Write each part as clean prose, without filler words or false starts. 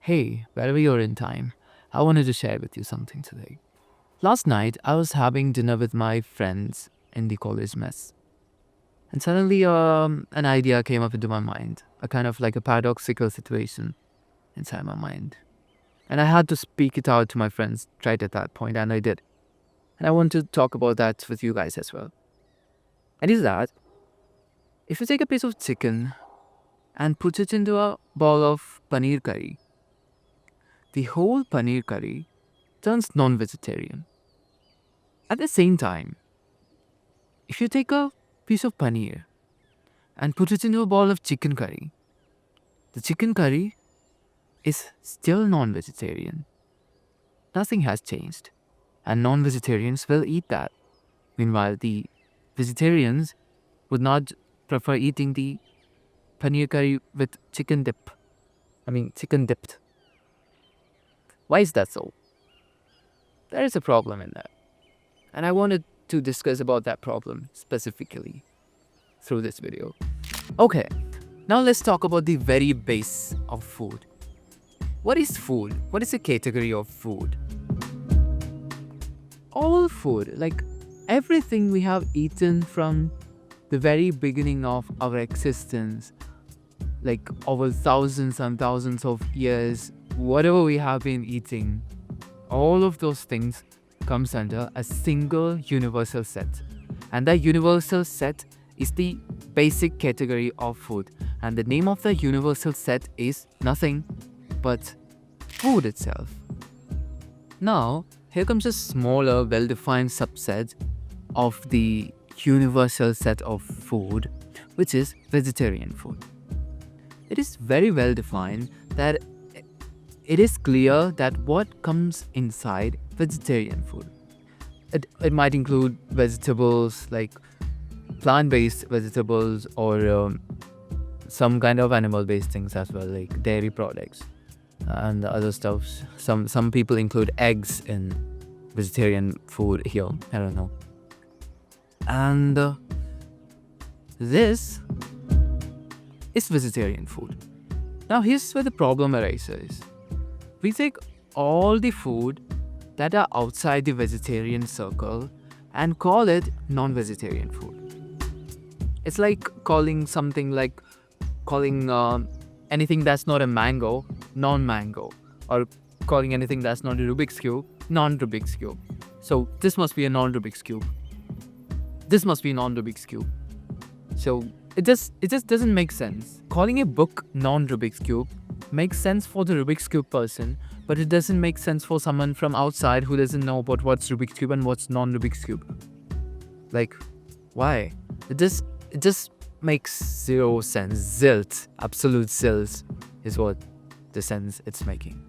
Hey, wherever you're in time, I wanted to share with you something today. Last night, I was having dinner with my friends in the college mess, and suddenly an idea came up into my mind, a kind of like a paradoxical situation inside my mind. And I had to speak it out to my friends right at that point, and I did. And I want to talk about that with you guys as well. And is that if you take a piece of chicken and put it into a bowl of paneer curry, the whole paneer curry turns non vegetarian. At the same time, if you take a piece of paneer and put it into a bowl of chicken curry, the chicken curry is still non vegetarian. Nothing has changed, and non vegetarians will eat that. Meanwhile, the vegetarians would not prefer eating the paneer curry with chicken dip. Chicken dipped. Why is that so? There is a problem in that. And I wanted to discuss about that problem specifically through this video. Okay, now let's talk about the very base of food. What is food? What is the category of food? All food, like everything we have eaten from the very beginning of our existence, like over thousands and thousands of years, whatever we have been eating, all of those things comes under a single universal set. And that universal set is the basic category of food. And the name of the universal set is nothing but food itself. Now, here comes a smaller, well-defined subset of the universal set of food, which is vegetarian food. It is very well defined that it is clear that what comes inside vegetarian food. It might include vegetables like plant-based vegetables or some kind of animal-based things as well, like dairy products and other stuffs. Some people include eggs in vegetarian food here. I don't know. And this is vegetarian food. Now here's where the problem arises. We take all the food that are outside the vegetarian circle and call it non-vegetarian food. It's like calling anything that's not a mango non-mango, or calling anything that's not a Rubik's cube non-Rubik's cube. So this must be a non-Rubik's cube. This must be non-Rubik's cube. So it just doesn't make sense. Calling a book non-Rubik's cube makes sense for the Rubik's cube person, but it doesn't make sense for someone from outside who doesn't know about what's Rubik's cube and what's non-Rubik's cube. Like, why? It just makes zero sense. Zilt, absolute zilt is what the sense it's making.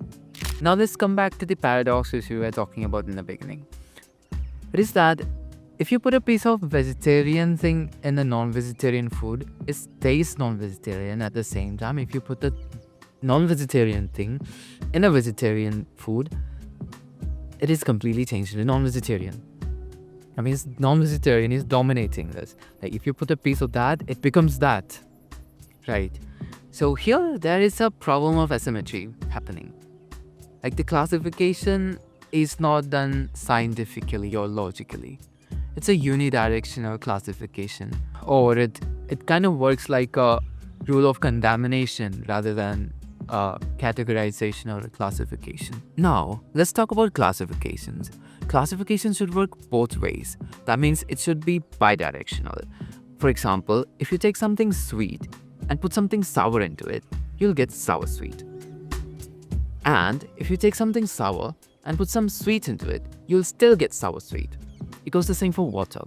Now let's come back to the paradox which we were talking about in the beginning. It is that if you put a piece of vegetarian thing in a non-vegetarian food, it stays non-vegetarian at the same time. If you put the non-vegetarian thing in a vegetarian food, it is completely changed to non-vegetarian. Non-vegetarian is dominating this. Like if you put a piece of that, it becomes that, right? So here there is a problem of asymmetry happening. Like the classification is not done scientifically or logically. It's a unidirectional classification, or it kind of works like a rule of contamination rather than a categorization or a classification. Now, let's talk about classifications. Classifications should work both ways. That means it should be bidirectional. For example, if you take something sweet and put something sour into it, you'll get sour sweet. And if you take something sour and put some sweet into it, you'll still get sour sweet. It goes the same for water.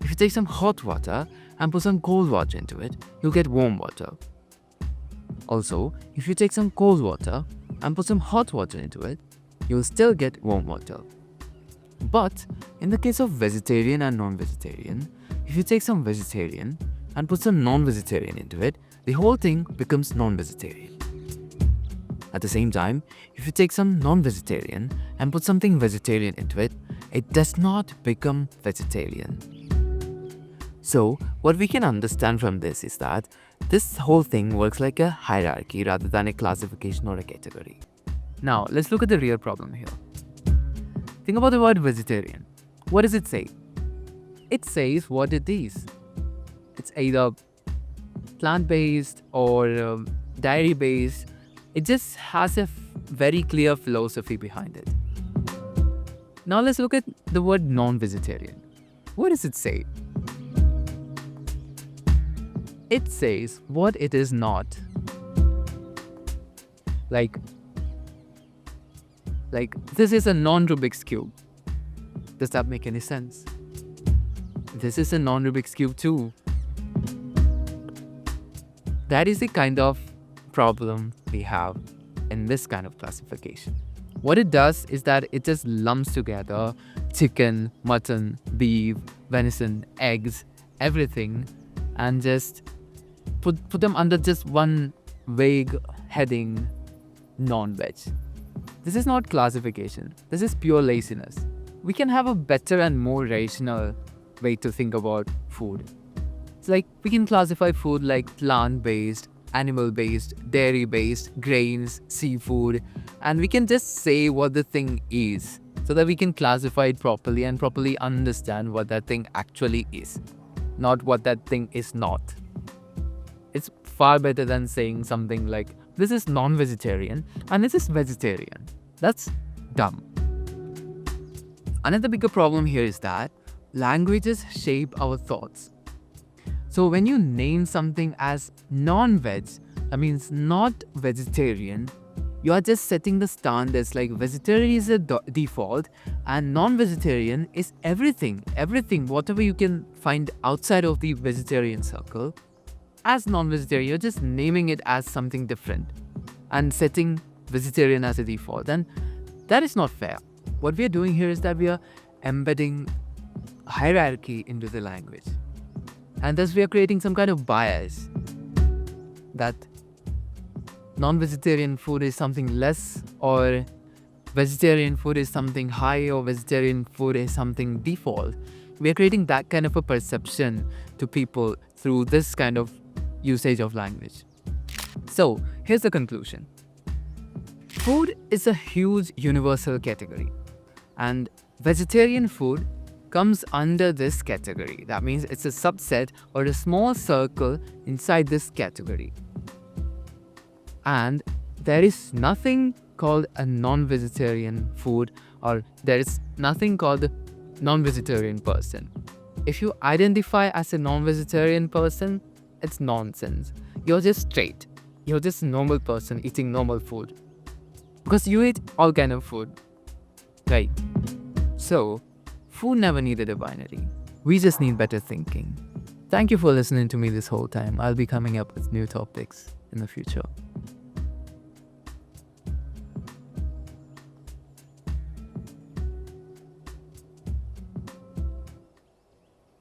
If you take some hot water and put some cold water into it, you'll get warm water. Also, if you take some cold water and put some hot water into it, you'll still get warm water. But in the case of vegetarian and non-vegetarian, if you take some vegetarian and put some non-vegetarian into it, the whole thing becomes non-vegetarian. At the same time, if you take some non-vegetarian and put something vegetarian into it, it does not become vegetarian. So, what we can understand from this is that this whole thing works like a hierarchy rather than a classification or a category. Now, let's look at the real problem here. Think about the word vegetarian. What does it say? It says what it is. It's either plant-based or dairy-based. It just has a very clear philosophy behind it. Now let's look at the word non-vegetarian. What does it say? It says what it is not. Like this is a non-Rubik's cube. Does that make any sense? This is a non-Rubik's cube too. That is the kind of problem we have in this kind of classification. What it does is that it just lumps together chicken, mutton, beef, venison, eggs, everything, and just put them under just one vague heading, non-veg. This is not classification. This is pure laziness. We can have a better and more rational way to think about food. It's like we can classify food like plant-based, animal-based, dairy-based, grains, seafood, and we can just say what the thing is so that we can classify it properly and properly understand what that thing actually is, not what that thing is not. It's far better than saying something like, this is non-vegetarian and this is vegetarian. That's dumb. Another bigger problem here is that languages shape our thoughts. So when you name something as non-veg, that means not vegetarian, you are just setting the standards like vegetarian is a default and non-vegetarian is everything, whatever you can find outside of the vegetarian circle. As non-vegetarian, you're just naming it as something different and setting vegetarian as a default. And that is not fair. What we are doing here is that we are embedding hierarchy into the language. And thus we are creating some kind of bias that non-vegetarian food is something less, or vegetarian food is something high, or vegetarian food is something default. We are creating that kind of a perception to people through this kind of usage of language. So here's the conclusion. Food is a huge universal category, and vegetarian food comes under this category. That means it's a subset or a small circle inside this category. And there is nothing called a non-vegetarian food, or there is nothing called a non-vegetarian person. If you identify as a non-vegetarian person, it's nonsense. You're just straight. You're just a normal person eating normal food. Because you eat all kind of food, right? So, food never needed a binary. We just need better thinking. Thank you for listening to me this whole time. I'll be coming up with new topics in the future.